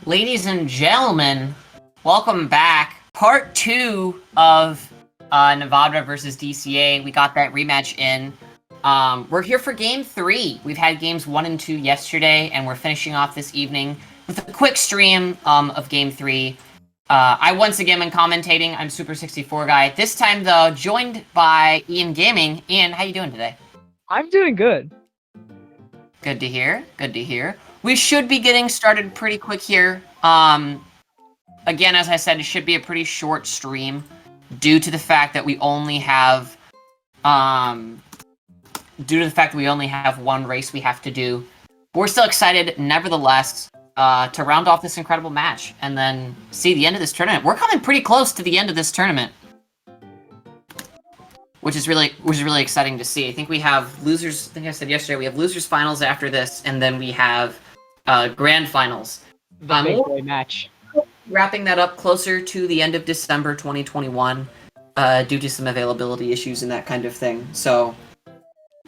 Ladies and gentlemen, welcome back. Part 2 of Nivadra versus DCA. We got that rematch in. We're here for Game 3. We've had Games 1 and 2 yesterday, and we're finishing off this evening with a quick stream of Game 3. I once again am commentating. I'm Super64 Guy. This time, though, joined by Ian Gaming. Ian, how you doing today? I'm doing good. Good to hear. Good to hear. We should be getting started pretty quick here. Again, as I said, it should be a pretty short stream due to the fact that we only have one race we have to do. But we're still excited, nevertheless, to round off this incredible match and then see the end of this tournament. We're coming pretty close to the end of this tournament, which is really exciting to see. I think we have losers. I think I said yesterday we have losers finals after this, and then we have grand finals. The big boy match. Wrapping that up closer to the end of December 2021, due to some availability issues and that kind of thing. So,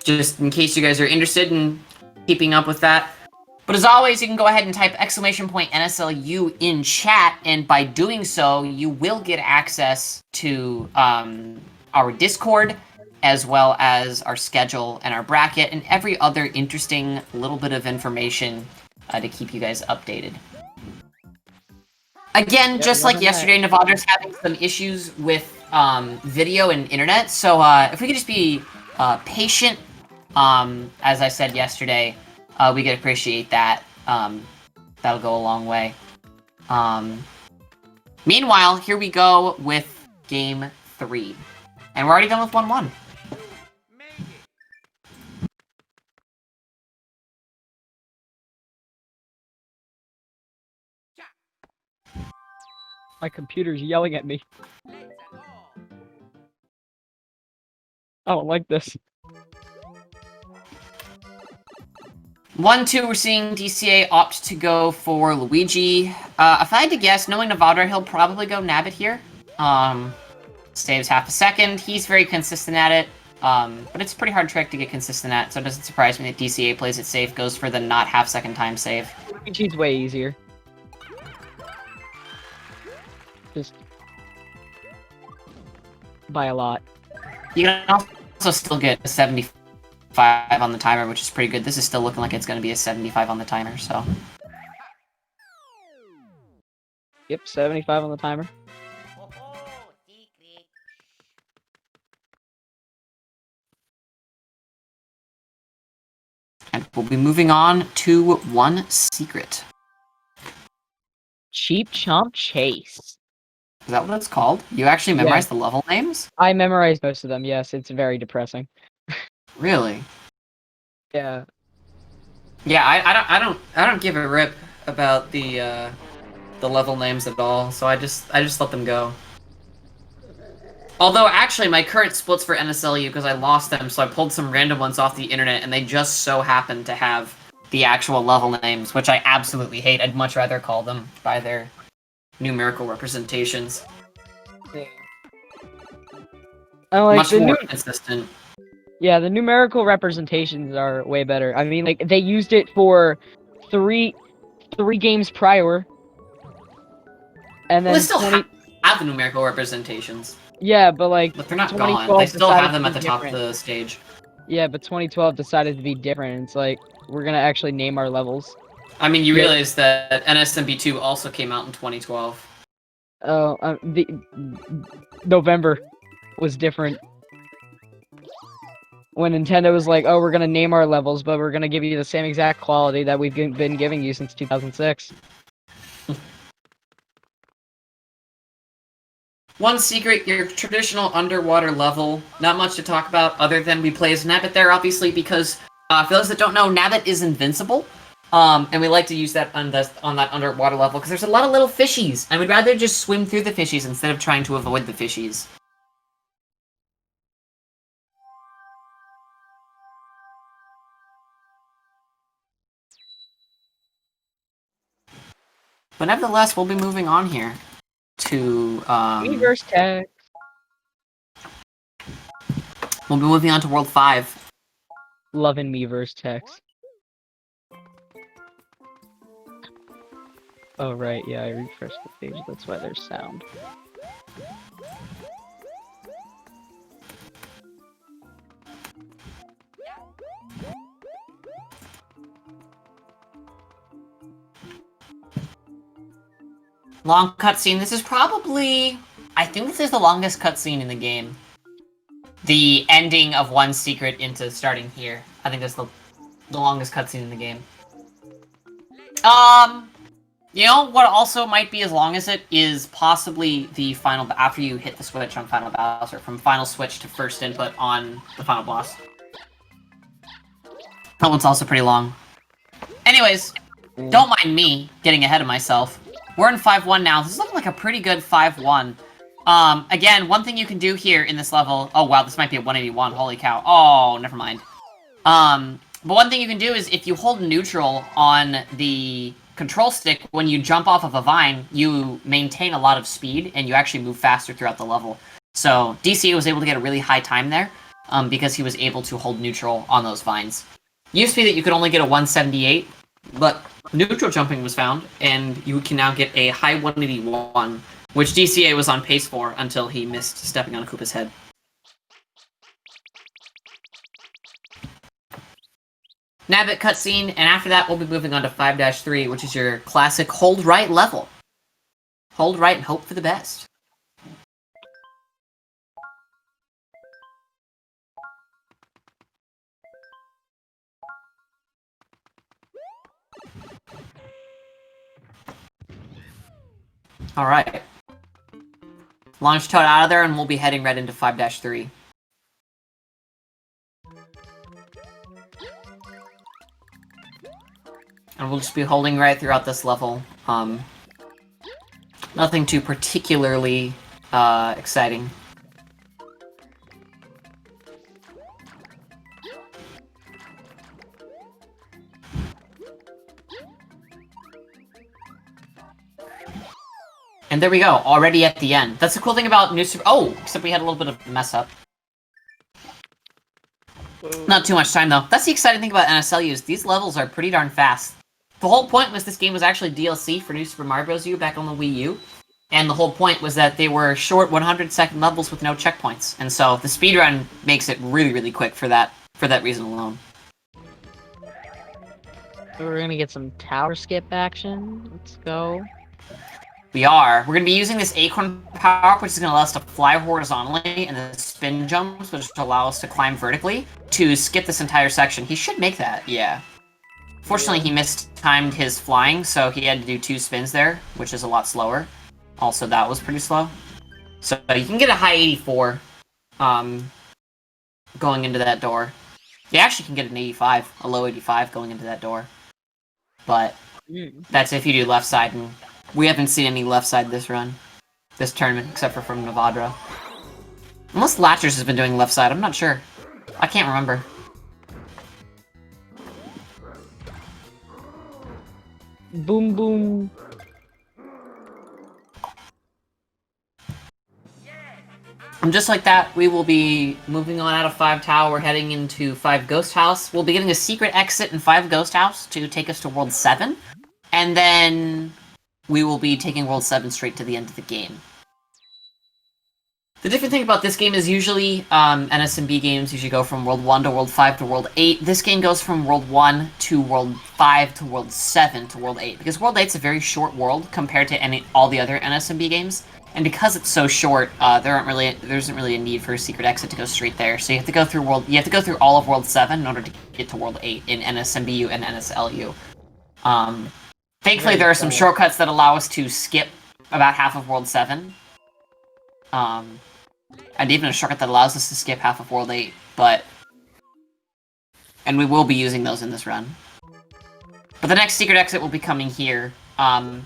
just in case you guys are interested in keeping up with that. But as always, you can go ahead and type !NSLU in chat, and by doing so, you will get access to our Discord, as well as our schedule and our bracket, and every other interesting little bit of information to keep you guys updated. Again, just like yesterday, Nivadra's having some issues with video and internet, so if we could just be patient, as I said yesterday, we could appreciate that. That'll go a long way. Meanwhile, here we go with Game 3. And we're already done with 1-1. My computer's yelling at me. I don't like this. 1-2, we're seeing DCA opt to go for Luigi. If I had to guess, knowing Nivadra, he'll probably go Nabbit here. Saves half a second. He's very consistent at it. But it's a pretty hard trick to get consistent at, so it doesn't surprise me that DCA plays it safe, goes for the not half-second time save. Luigi's way easier. Just by a lot. You can also still get a 75 on the timer, which is pretty good. This is still looking like it's going to be a 75 on the timer, so. Yep, 75 on the timer. And we'll be moving on to one secret. Cheap Chomp Chase. Is that what it's called? You actually memorized the level names? I memorized most of them, yes. It's very depressing. Really? Yeah. Yeah, I don't give a rip about the level names at all, so I just let them go. Although, actually, my current splits for NSLU, because I lost them, so I pulled some random ones off the internet, and they just so happen to have the actual level names, which I absolutely hate. I'd much rather call them by their numerical representations. Yeah. I like much more consistent. Yeah, the numerical representations are way better. I mean, like, they used it for three games prior. And then Well, they still have the numerical representations. Yeah, but like... But they're not gone. They still have them at the top of the stage. Yeah, but 2012 decided to be different. It's like, we're gonna actually name our levels. I mean, you realize that NSMB2 also came out in 2012. Oh, the November was different. When Nintendo was like, oh, we're gonna name our levels, but we're gonna give you the same exact quality that we've been giving you since 2006. One secret, your traditional underwater level, not much to talk about other than we play as Nabbit there, obviously, because for those that don't know, Nabbit is invincible. And we like to use that on that underwater level because there's a lot of little fishies, and we'd rather just swim through the fishies instead of trying to avoid the fishies. But nevertheless, we'll be moving on here to Reverse tech. We'll be moving on to World 5. Loving Miiverse text. Oh, right, yeah, I refreshed the page, that's why there's sound. Long cutscene. This is probably... I think this is the longest cutscene in the game. The ending of one secret into starting here. I think that's the longest cutscene in the game. You know what also might be as long as it is possibly the final... After you hit the switch on Final Boss, or from final switch to first input on the final boss. That one's also pretty long. Anyways, don't mind me getting ahead of myself. We're in 5-1 now. This is looking like a pretty good 5-1. Again, one thing you can do here in this level... Oh, wow, this might be a 181. Holy cow. Oh, never mind. But one thing you can do is if you hold neutral on the control stick, when you jump off of a vine, you maintain a lot of speed, and you actually move faster throughout the level. So, DCA was able to get a really high time there, because he was able to hold neutral on those vines. Used to be that you could only get a 178, but neutral jumping was found, and you can now get a high 181, which DCA was on pace for until he missed stepping on Koopa's head. Nabbit cutscene, and after that we'll be moving on to 5-3, which is your classic hold right level. Hold right and hope for the best. Alright. Launch Toad out of there, and we'll be heading right into 5-3. And we'll just be holding right throughout this level. Nothing too particularly exciting. And there we go, already at the end. That's the cool thing about New Super... Oh! Except we had a little bit of a mess up. Not too much time, though. That's the exciting thing about NSLUs. These levels are pretty darn fast. The whole point was this game was actually DLC for New Super Mario Bros. U back on the Wii U. And the whole point was that they were short 100-second levels with no checkpoints. And so the speedrun makes it really, really quick for that reason alone. We're gonna get some tower skip action. Let's go. We are. We're going to be using this acorn power, which is going to allow us to fly horizontally, and the spin jumps, which allow us to climb vertically, to skip this entire section. He should make that, yeah. Fortunately, he mistimed his flying, so he had to do 2 spins there, which is a lot slower. Also, that was pretty slow. So you can get a high 84 going into that door. You actually can get an 85, a low 85 going into that door. But that's if you do left side, and we haven't seen any left side this tournament, except for from Nivadra. Unless Latchers has been doing left side, I'm not sure. I can't remember. Boom, boom. And just like that, we will be moving on out of 5 Tower, we're heading into 5 Ghost House. We'll be getting a secret exit in 5 Ghost House to take us to World 7. And then we will be taking World 7 straight to the end of the game. The different thing about this game is usually NSMB games usually go from World 1 to World 5 to World 8. This game goes from World 1 to World 5 to World 7 to World 8. Because World 8 is a very short world compared to all the other NSMB games. And because it's so short, there isn't really a need for a secret exit to go straight there. So you have to go through all of World 7 in order to get to World 8 in NSMBU and NSLU. Thankfully, there are some shortcuts that allow us to skip about half of World 7. And even a shortcut that allows us to skip half of World 8, and we will be using those in this run. But the next secret exit will be coming here, and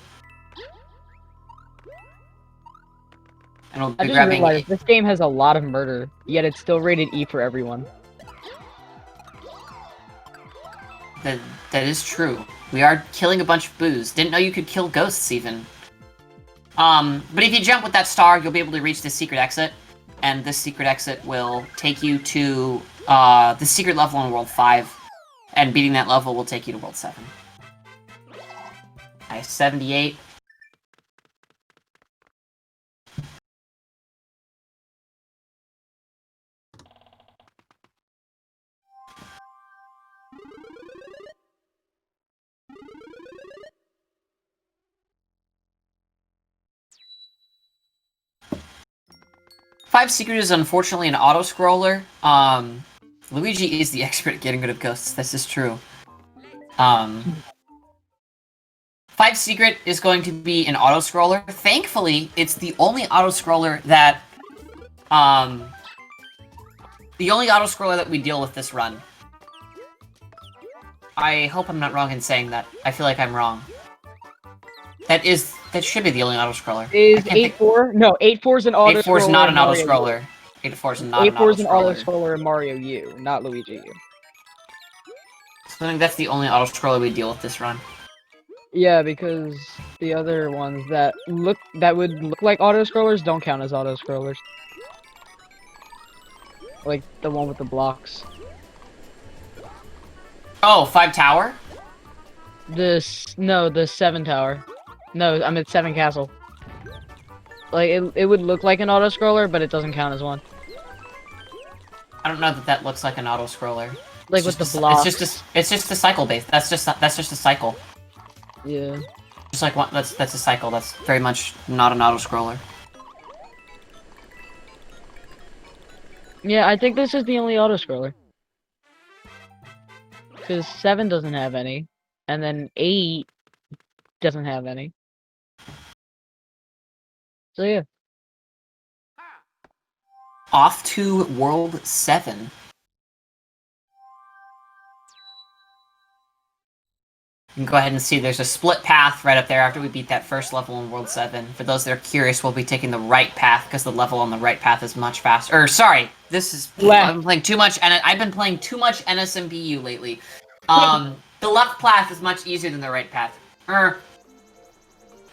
we'll be grabbing... realized this game has a lot of murder, yet it's still rated E for everyone. That is true. We are killing a bunch of boos. Didn't know you could kill ghosts, even. But if you jump with that star, you'll be able to reach the secret exit. And this secret exit will take you to the secret level in World 5. And beating that level will take you to World 7. high 78. Five Secret is unfortunately an auto-scroller. Luigi is the expert at getting rid of ghosts. This is true. Five Secret is going to be an auto-scroller. Thankfully, it's the only auto-scroller that, we deal with this run. I hope I'm not wrong in saying that. I feel like I'm wrong. That should be the only auto-scroller. Is 8-4? No, 8-4 is an auto-scroller. 8-4 is not an auto-scroller. 8-4 is not an auto-scroller. 8-4 is an auto-scroller in Mario U, not Luigi U. So I think that's the only auto-scroller we deal with this run. Yeah, because the other ones that would look like auto-scrollers don't count as auto-scrollers. Like the one with the blocks. Oh, 5 Tower? No, the 7 Tower. No, I'm at 7 Castle. Like, it would look like an auto-scroller, but it doesn't count as one. I don't know that looks like an auto-scroller. Like with the blocks. It's just a cycle base. That's just a cycle. Yeah. Just like one. That's a cycle. That's very much not an auto-scroller. Yeah, I think this is the only auto-scroller. Because 7 doesn't have any, and then 8 doesn't have any. So yeah. Off to World 7. You can go ahead and see there's a split path right up there after we beat that first level in World 7. For those that are curious, we'll be taking the right path because the level on the right path is much faster. Or, sorry, this is... Left. I'm playing too much, and I've been playing too much NSMBU lately. The left path is much easier than the right path.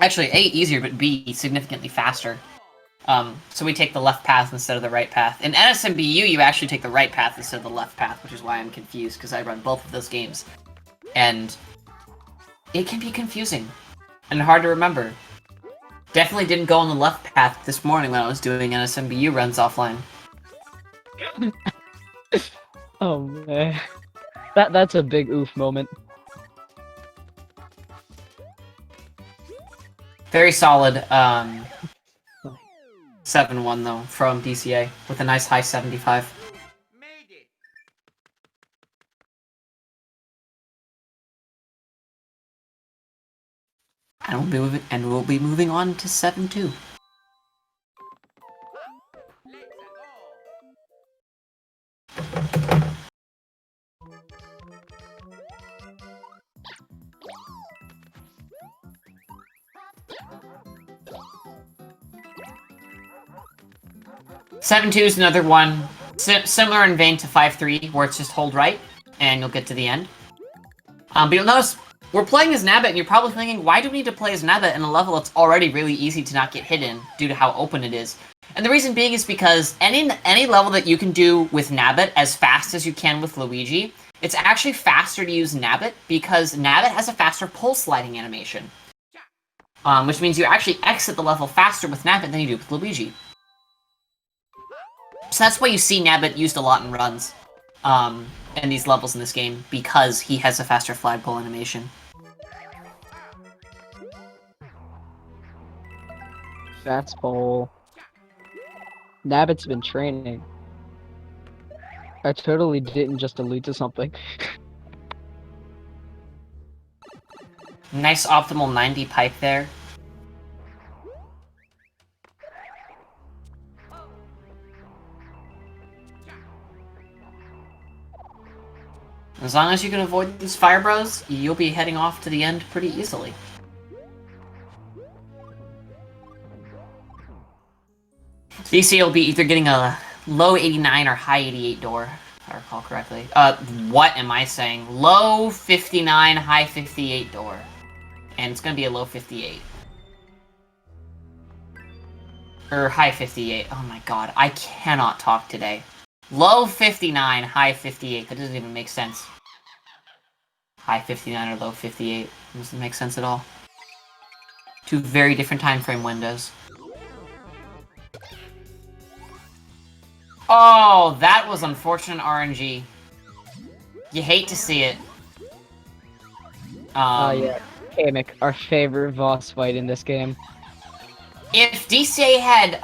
Actually, A, easier, but B, significantly faster. So we take the left path instead of the right path. In NSMBU, you actually take the right path instead of the left path, which is why I'm confused, because I run both of those games. And it can be confusing and hard to remember. Definitely didn't go on the left path this morning when I was doing NSMBU runs offline. Oh man. That's a big oof moment. Very solid, 7-1 though, from DCA, with a nice high 75. And we'll be moving on to 7-2. Seven two is another one similar in vein to 5-3, where it's just hold right, and you'll get to the end. But you'll notice we're playing as Nabbit, and you're probably thinking, why do we need to play as Nabbit in a level that's already really easy to not get hit in, due to how open it is? And the reason being is because any level that you can do with Nabbit as fast as you can with Luigi, it's actually faster to use Nabbit, because Nabbit has a faster pole sliding animation. Which means you actually exit the level faster with Nabbit than you do with Luigi. So that's why you see Nabbit used a lot in runs, in these levels in this game, because he has a faster flagpole animation. Fastball. Nabbit's been training. I totally didn't just allude to something. Nice optimal 90 pipe there. As long as you can avoid these fire bros, you'll be heading off to the end pretty easily. DC will be either getting a low 89 or high 88 door, if I recall correctly. What am I saying? Low 59, high 58 door. And it's gonna be a low 58. Or high 58. Oh my god, I cannot talk today. Low 59, high 58. That doesn't even make sense. High 59 or low 58. Doesn't make sense at all. Two very different time frame windows. Oh, that was unfortunate RNG. You hate to see it. Yeah. Kamek, our favorite boss fight in this game. If DCA had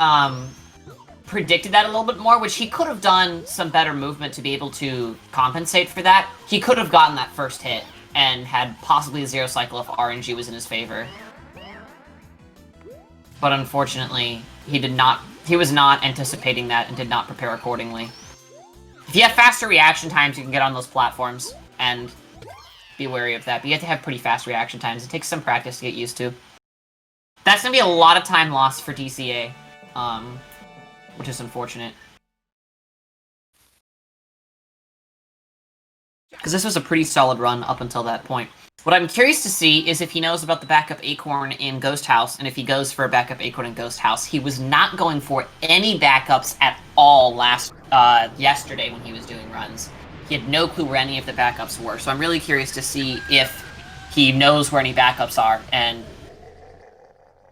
predicted that a little bit more, which he could have done some better movement to be able to compensate for that, he could have gotten that first hit and had possibly a zero cycle if RNG was in his favor. But unfortunately, he was not anticipating that and did not prepare accordingly. If you have faster reaction times, you can get on those platforms, and be wary of that. But you have to have pretty fast reaction times. It takes some practice to get used to. That's gonna be a lot of time lost for DCA, which is unfortunate. Because this was a pretty solid run up until that point. What I'm curious to see is if he knows about the backup Acorn in Ghost House, and if he goes for a backup Acorn in Ghost House. He was not going for any backups at all yesterday when he was doing runs. He had no clue where any of the backups were, so I'm really curious to see if he knows where any backups are, and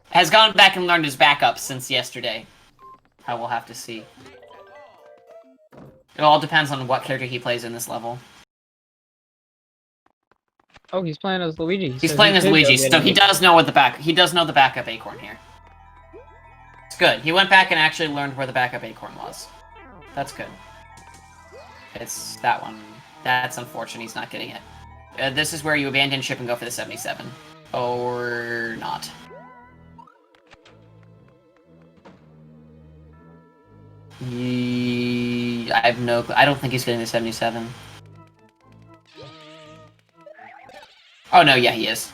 has gone back and learned his backups since yesterday. I will have to see. It all depends on what character he plays in this level. Oh, he's playing as Luigi. He's playing as Luigi, so he does know what he does know the backup Acorn here. It's good. He went back and actually learned where the backup Acorn was. That's good. It's that one. That's unfortunate. He's not getting it. This is where you abandon ship and go for the 77. Or not. I have no clue. I don't think he's getting the 77. Oh no, yeah, he is.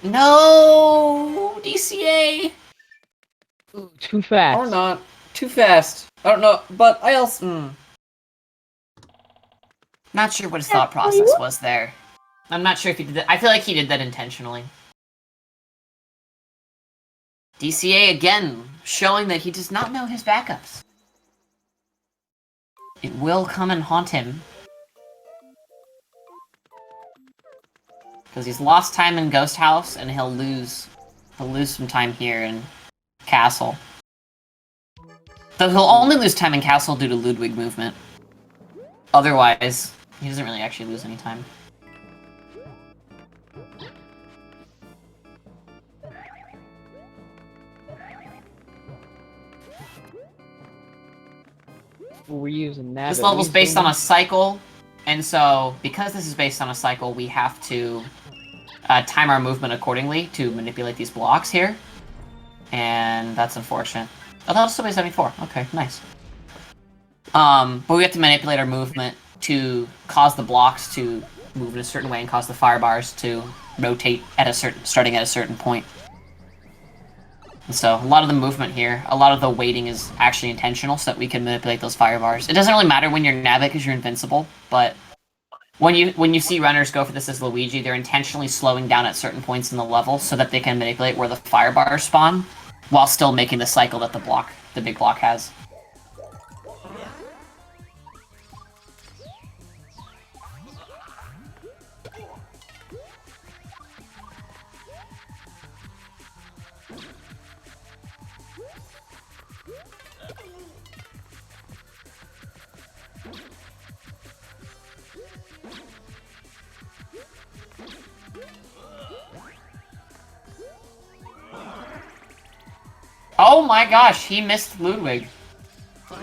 No! DCA! Ooh, too fast. Or not. Too fast. I don't know, but I also... Not sure what his thought process was there. I'm not sure if he did that. I feel like he did that intentionally. DCA again, showing that he does not know his backups. It will come and haunt him. Because he's lost time in Ghost House, and he'll lose some time here in Castle. Though he'll only lose time in Castle due to Ludwig movement. Otherwise, he doesn't really actually lose any time. We're using that. This level's based on a cycle, and so, because this is based on a cycle, we have to time our movement accordingly to manipulate these blocks here. And that's unfortunate. Oh, that'll still be 74. Okay, nice. But we have to manipulate our movement to cause the blocks to move in a certain way and cause the fire bars to rotate at starting at a certain point. And so, a lot of the movement here, a lot of the weighting is actually intentional so that we can manipulate those fire bars. It doesn't really matter when you're Nabbit because you're invincible, but when you see runners go for this as Luigi, they're intentionally slowing down at certain points in the level so that they can manipulate where the fire bars spawn, while still making the cycle that the big block has. Oh my gosh, he missed Ludwig.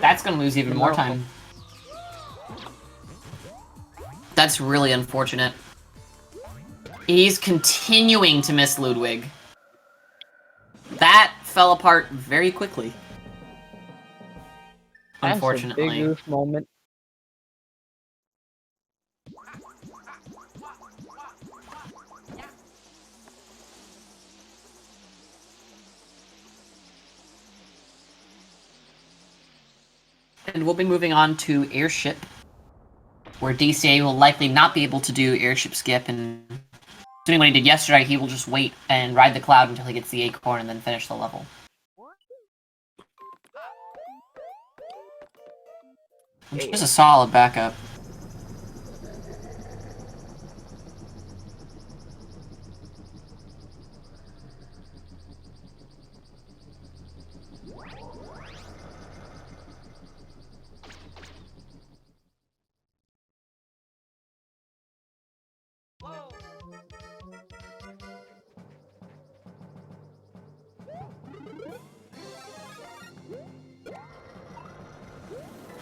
That's gonna lose even more time. That's really unfortunate. He's continuing to miss Ludwig. That fell apart very quickly. Unfortunately. That's a big oof moment. And we'll be moving on to Airship, where DCA will likely not be able to do Airship Skip, and doing what he did yesterday, he will just wait and ride the cloud until he gets the Acorn and then finish the level. Which is a solid backup.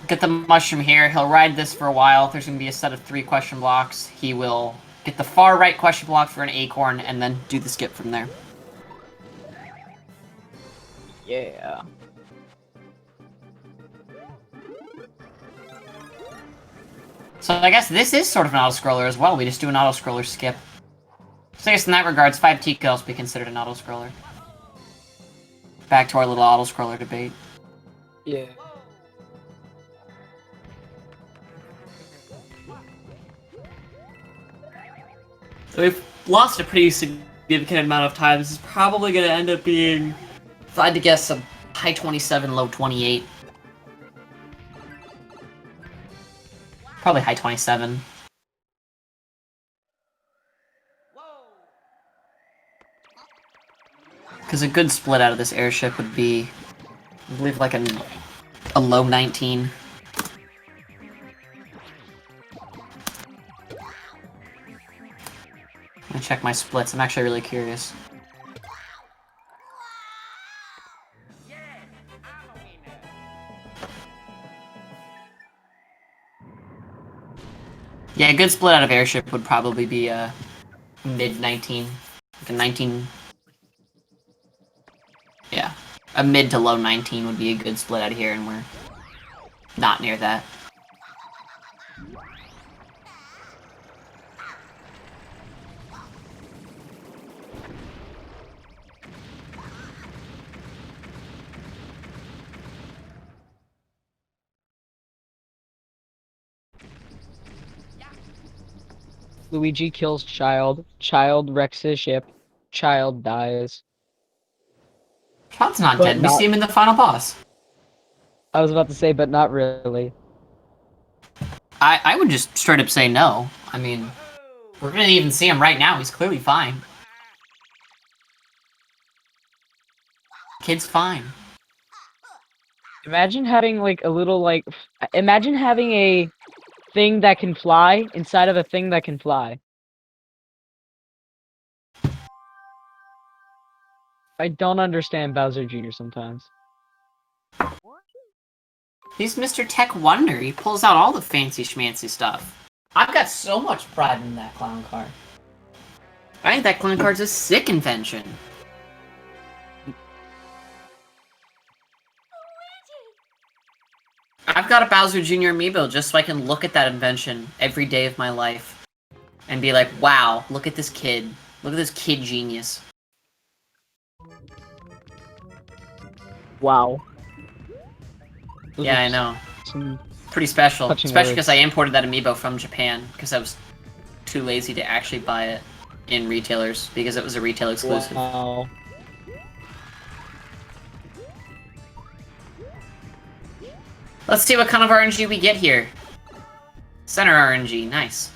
Get the mushroom here. He'll ride this for a while. There's going to be a set of 3 question blocks. He will get the far right question block for an acorn, and then do the skip from there. Yeah. So I guess this is sort of an auto-scroller as well. We just do an auto-scroller skip. So I guess in that regards, 5T could also be considered an auto-scroller. Back to our little auto-scroller debate. Yeah. So we've lost a pretty significant amount of time. This is probably going to end up being, if I had to guess, a high 27, low 28. Probably high 27. Because a good split out of this airship would be, I believe, like a low 19. Let me check my splits. I'm actually really curious. Yeah, a good split out of airship would probably be mid-19. Like a 19... Yeah. A mid to low 19 would be a good split out of here, and we're not near that. Luigi kills child. Child wrecks his ship. Child dies. Child's not But dead. We not- see him in the final boss. I was about to say, but not really. I would just straight up say no. I mean, we're gonna even see him right now. He's clearly fine. Kid's fine. Imagine having like a little like. Imagine having a thing that can fly inside of a thing that can fly. I don't understand Bowser Jr. sometimes. He's Mr. Tech Wonder. He pulls out all the fancy schmancy stuff. I've got so much pride in that clown car. I think that clown car's a sick invention. I've got a Bowser Jr. amiibo just so I can look at that invention every day of my life. And be like, wow, look at this kid. Look at this kid genius. Wow. Those Yeah, are I know. some- Pretty special. Touching Especially words. because I imported that amiibo from Japan, because I was too lazy to actually buy it in retailers, because it was a retail exclusive. Wow. Let's see what kind of RNG we get here. Center RNG, nice.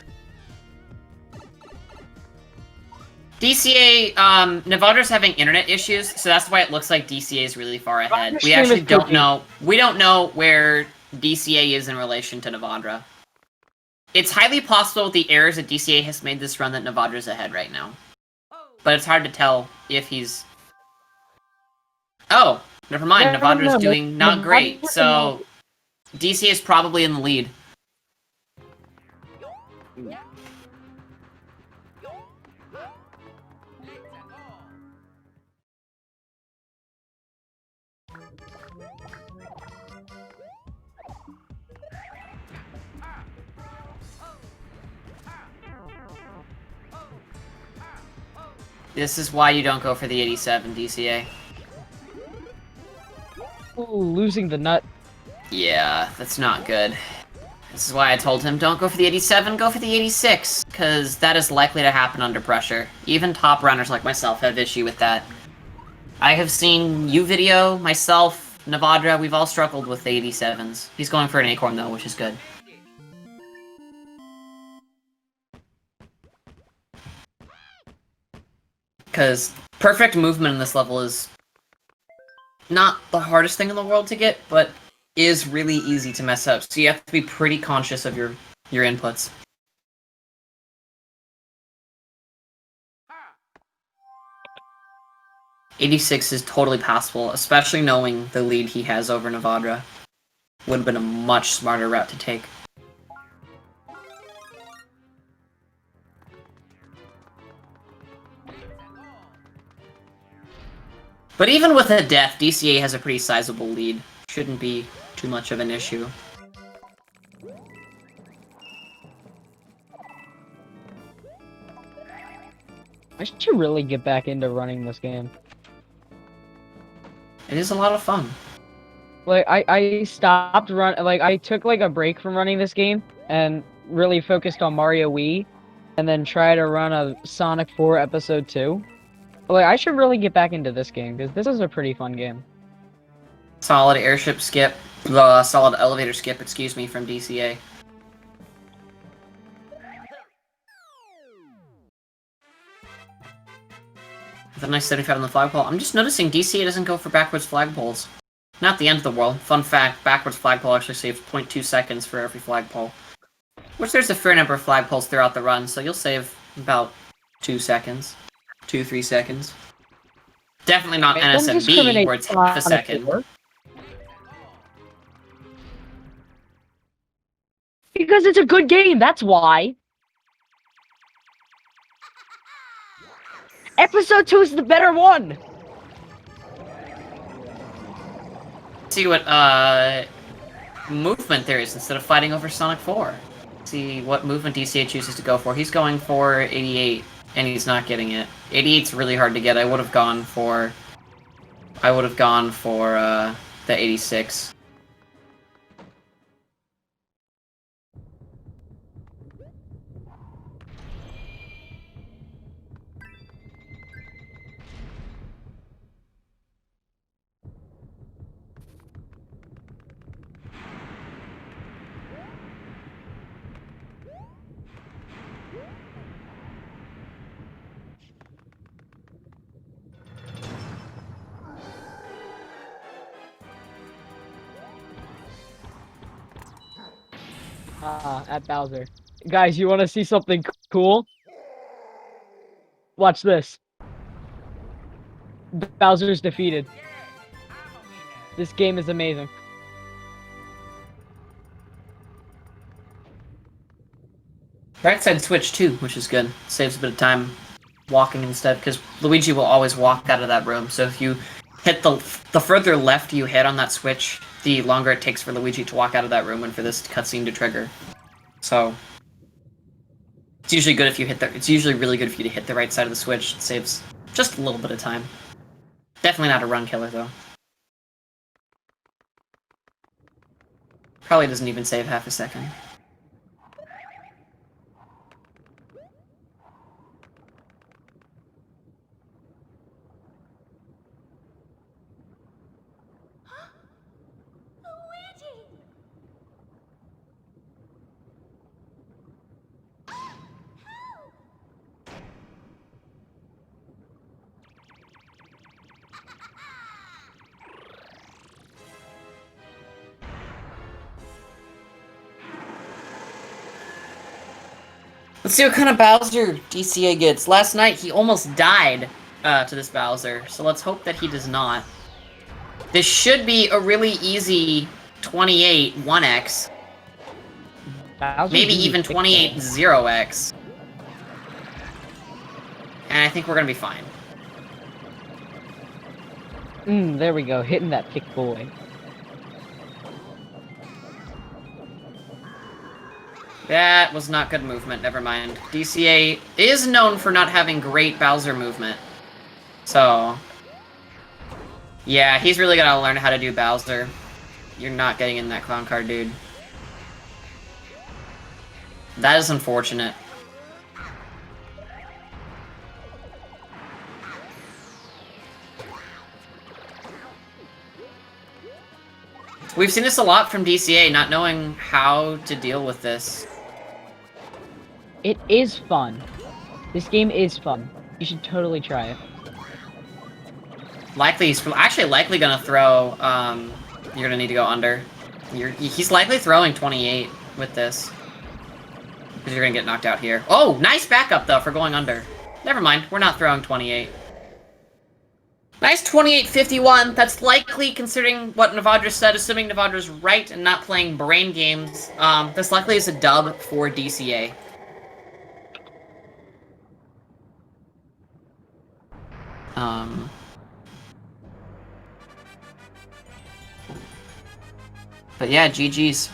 DCA, Nivadra's having internet issues, so that's why it looks like DCA is really far ahead. We stream actually is don't cooking. know. We don't know where DCA is in relation to Nivadra. It's highly possible with the errors that DCA has made this run that Nivadra's ahead right now. But it's hard to tell if he's... Oh, never mind. Never Nivadra's know. doing not great, Nivadra- so DCA is probably in the lead. This is why you don't go for the 87, DCA. Ooh, losing the nut. Yeah, that's not good. This is why I told him, don't go for the 87, go for the 86, because that is likely to happen under pressure. Even top runners like myself have issue with that. I have seen you video, myself, Nivadra, we've all struggled with the 87s. He's going for an acorn though, which is good. Because perfect movement in this level is not the hardest thing in the world to get, but is really easy to mess up. So you have to be pretty conscious of your inputs. 86 is totally passable, especially knowing the lead he has over Nivadra. Would have been a much smarter route to take. But even with a death, DCA has a pretty sizable lead. Shouldn't be too much of an issue. I should really get back into running this game. It is a lot of fun. Like, I stopped like, I took, like, a break from running this game, and really focused on Mario Wii, and then try to run a Sonic 4 Episode 2. Like, I should really get back into this game, because this is a pretty fun game. Solid airship skip, solid elevator skip, excuse me, from DCA. With a nice 75 on the flagpole. I'm just noticing DCA doesn't go for backwards flagpoles. Not the end of the world. Fun fact, backwards flagpole actually saves 0.2 seconds for every flagpole. Which there's a fair number of flagpoles throughout the run, so you'll save about 2 seconds. 2-3 seconds. Definitely not NSMB, where it's half a second. Because it's a good game, that's why. Episode 2 is the better one! See what, movement there is instead of fighting over Sonic 4. See what movement DCA chooses to go for. He's going for 88, and he's not getting it. 88's really hard to get. I would have gone for the 86. At Bowser. Guys, you want to see something cool? Watch this. Bowser's defeated. This game is amazing. Right side switch too, which is good. Saves a bit of time walking instead, because Luigi will always walk out of that room. So if you hit the further left you hit on that switch, the longer it takes for Luigi to walk out of that room and for this cutscene to trigger. So it's usually good if you hit it's usually really good for you to hit the right side of the switch. It saves just a little bit of time. Definitely not a run killer though. Probably doesn't even save half a second. Let's see what kind of Bowser DCA gets. Last night, he almost died to this Bowser, so let's hope that he does not. This should be a really easy 28 1x. Maybe even 28 0x. And I think we're gonna be fine. There we go, hitting that thick boy. That was not good movement, never mind. DCA is known for not having great Bowser movement. So, yeah, he's really gotta learn how to do Bowser. You're not getting in that clown car, dude. That is unfortunate. We've seen this a lot from DCA, not knowing how to deal with this. It is fun. This game is fun. You should totally try it. He's actually likely gonna throw, you're gonna need to go under. He's likely throwing 28 with this. Because you're gonna get knocked out here. Oh, nice backup though for going under. Never mind, we're not throwing 28. Nice 28-51. That's likely, considering what Nivadra said, assuming Nivadra's right and not playing brain games. This likely is a dub for DCA. But yeah, GG's.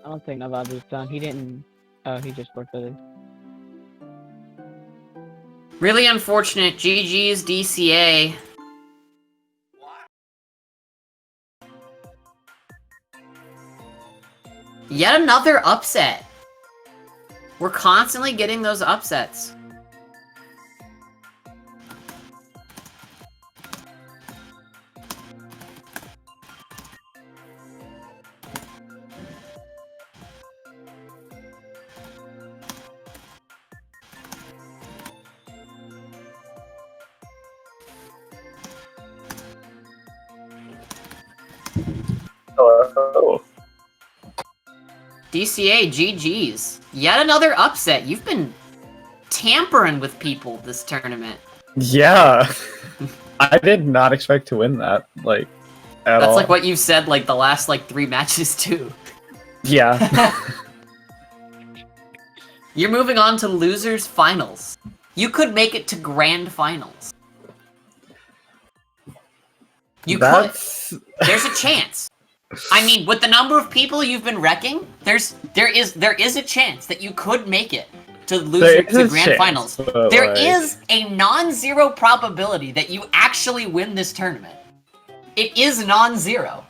I don't think Navadra's done. He didn't. Oh, he just worked with it. Really unfortunate. GG's DCA. Yet another upset. We're constantly getting those upsets. Hello. DCA, GG's. Yet another upset. You've been tampering with people this tournament. Yeah. I did not expect to win that, like, at all. That's like what you've said, like, the last, like, 3 matches, too. Yeah. You're moving on to losers finals. You could make it to grand finals. You could. There's a chance. I mean, with the number of people you've been wrecking, there is a chance that you could make it to grand finals. There is a non-zero probability that you actually win this tournament. It is non-zero.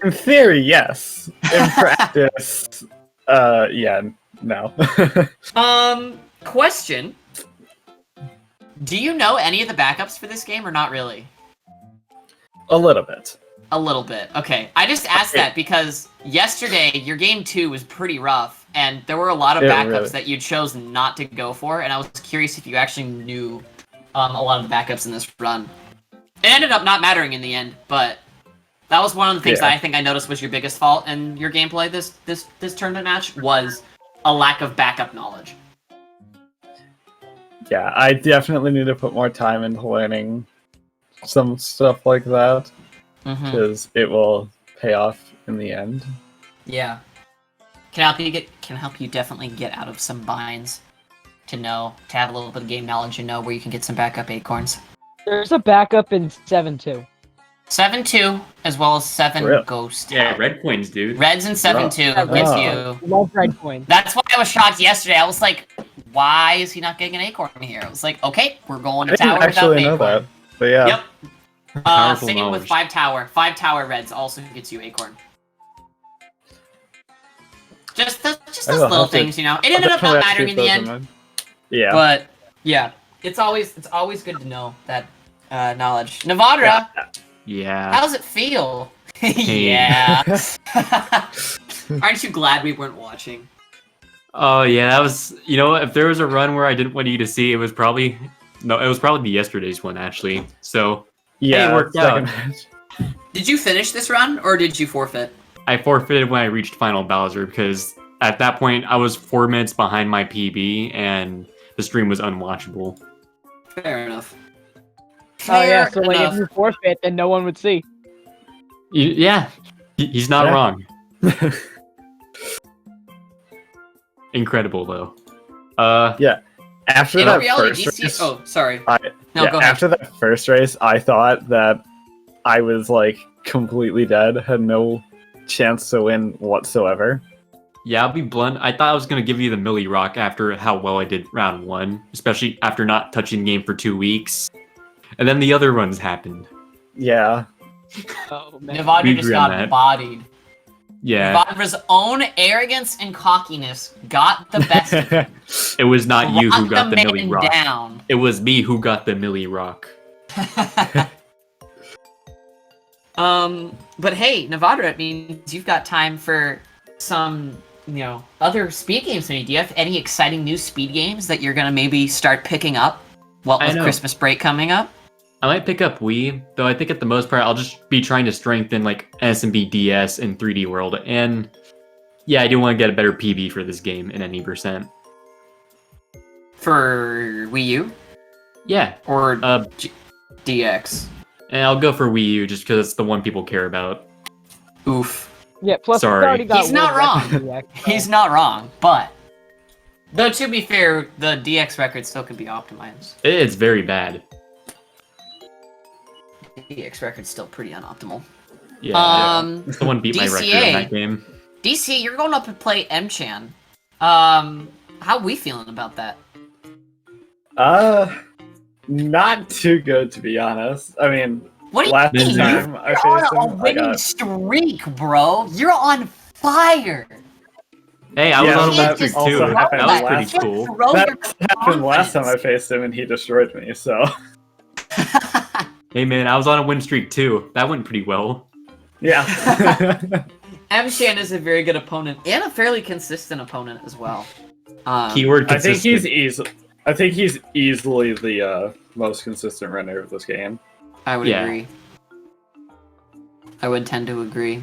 In theory, yes. In practice, yeah, no. Question. Do you know any of the backups for this game or not really? A little bit. A little bit. Okay. I just asked that because yesterday your game 2 was pretty rough and there were a lot of backups that you chose not to go for, and I was curious if you actually knew a lot of the backups in this run. It ended up not mattering in the end, but that was one of the things that I think I noticed was your biggest fault in your gameplay this tournament match was a lack of backup knowledge. Yeah, I definitely need to put more time into learning some stuff like that, because it will pay off in the end. Yeah, can help you definitely get out of some binds. To have a little bit of game knowledge and know where you can get some backup acorns. There's a backup in 7-2. 7-2 as well as 7 Ghost. Yeah, red coins, dude. Reds and 7-2 gets you. Love red coins. That's why I was shocked yesterday. I was like, why is he not getting an acorn here? I was like, okay, we're going to tower without an acorn. That, but yeah. Yep. Same with 5 tower. 5 tower reds also gets you acorn. Just those little things, you know. It ended up not mattering in the end. Yeah. But yeah, it's always good to know that knowledge. Nivadra. Yeah. How does it feel? Yeah. Aren't you glad we weren't watching? Oh yeah, that was. You know, if there was a run where I didn't want you to see, it was probably yesterday's one actually. So yeah, it worked out. Did you finish this run or did you forfeit? I forfeited when I reached Final Bowser because at that point I was 4 minutes behind my PB and the stream was unwatchable. Fair enough. Oh yeah, so like if you forfeit, then no one would see. Yeah, he's not wrong. Incredible though. Yeah. After that reality, first race, oh, sorry. go ahead. After that first race, I thought that I was like completely dead, had no chance to win whatsoever. Yeah, I'll be blunt. I thought I was gonna give you the Millie Rock after how well I did round 1, especially after not touching the game for 2 weeks. And then the other runs happened. Yeah. Oh man. Nivadra just got bodied. Yeah. Nivadra's own arrogance and cockiness got the best of him. It was not you who got the Millie Rock. Down. It was me who got the Millie Rock. But hey, Nivadra, it means you've got time for some, other speed games maybe. Do you have any exciting new speed games that you're gonna maybe start picking up? Well, with Christmas break coming up? I might pick up Wii, though I think at the most part I'll just be trying to strengthen like SMB DS and 3D World, and yeah, I do want to get a better PB for this game in any percent. For Wii U? Yeah. Or DX? And I'll go for Wii U just because it's the one people care about. Oof. Yeah, plus Sorry. already got He's not World wrong. Record DX, so- He's not wrong, but... Though, to be fair, the DX record still could be optimized. It's very bad. The DX record's still pretty unoptimal. Yeah, someone beat my record in that game. DC, you're going up and play M-Chan. How we feeling about that? Not too good, to be honest. I mean, What do you last mean? time I You're faced on a him, I winning got... streak, bro. You're on fire. Hey, I was Yeah, on a that win streak also too. That happened was last- pretty cool. That happened last time I faced him, and he destroyed me, so... Hey man, I was on a win streak too. That went pretty well. Yeah. M-Shan is a very good opponent, and a fairly consistent opponent as well. Keyword I think consistent. he's easily the most consistent runner of this game. I would agree. I would tend to agree.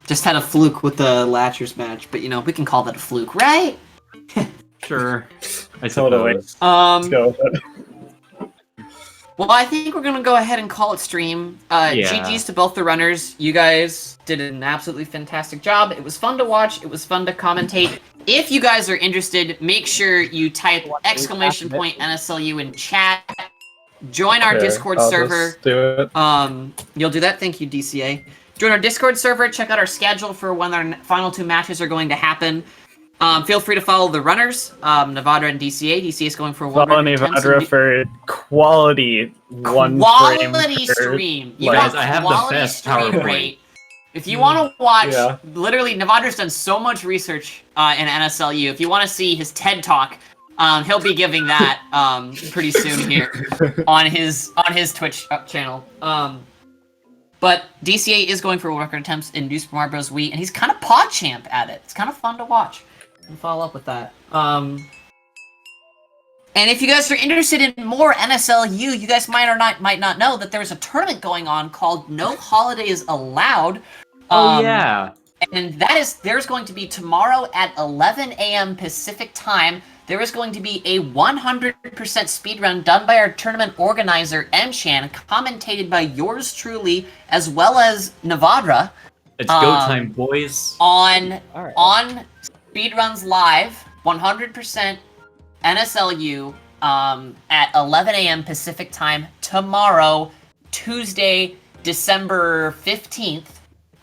Just had a fluke with the Latchers match, but we can call that a fluke, right? Sure. I Totally. suppose. Let's go with it. Well, I think we're gonna go ahead and call it stream. GG's to both the runners. You guys did an absolutely fantastic job. It was fun to watch. It was fun to commentate. If you guys are interested, make sure you type !NSLU in chat. Join our Discord server. Just do it. You'll do that. Thank you, DCA. Join our Discord server. Check out our schedule for when our final 2 matches are going to happen. Feel free to follow the runners, Nivadra and DCA. DCA is going for one. Follow Nivadra for quality quality stream. You Guys, want I have the quality best stream PowerPoint. rate. If you want to watch, Yeah. literally, Nivadra's done so much research in NSLU. If you want to see his TED Talk, he'll be giving that pretty soon here on his Twitch channel. But DCA is going for record attempts in New Super Mario Bros. Wii, and he's kind of PogChamp at it. It's kind of fun to watch and follow up with that. And if you guys are interested in more NSLU, you guys might not know that there's a tournament going on called No Holidays Allowed. Oh yeah. And there's going to be tomorrow at 11 a.m. Pacific time. There is going to be a 100% speedrun done by our tournament organizer, M-Chan, commentated by yours truly, as well as Nivadra. It's go time, boys. On Speedruns Live, 100% NSLU, at 11 a.m. Pacific time tomorrow, Tuesday, December 15th.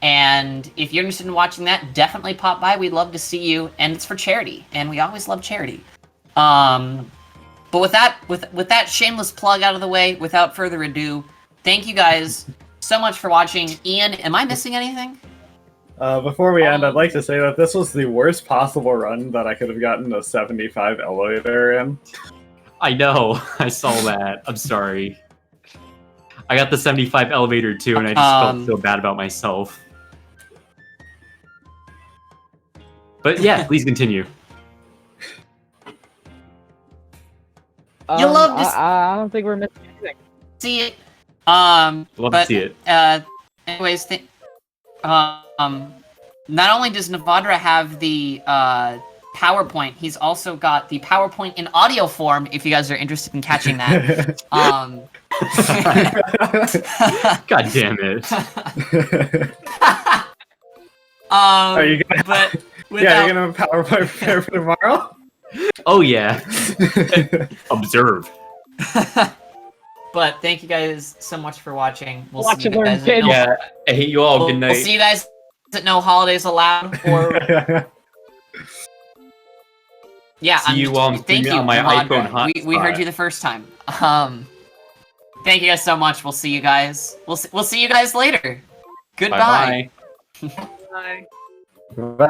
And if you're interested in watching that, definitely pop by. We'd love to see you, and it's for charity, and we always love charity. But with that shameless plug out of the way, without further ado, thank you guys so much for watching. Ian, am I missing anything? Before we end, I'd like to say that this was the worst possible run that I could have gotten a 75 elevator in. I know. I saw that. I'm sorry. I got the 75 elevator too, and I just felt so bad about myself. But yeah, please continue. You love to I don't think we're missing anything. see it. Love to see it. Anyways, not only does Nivadra have the PowerPoint, he's also got the PowerPoint in audio form. If you guys are interested in catching that, God damn it! Are you gonna? But Yeah, you're gonna have a PowerPoint prepared for tomorrow. Oh yeah. Observe. But thank you guys so much for watching. We'll Watch see and you learn, guys. kid. Yeah. I hate you all. Good night. We'll see you guys at No Holidays Allowed. Or yeah, See you on thank you my Nivadra. iPhone We heard hotspot. you the first time. Thank you guys so much. We'll see you guys. We'll see you guys later. Goodbye. Bye-bye. Bye. Bye.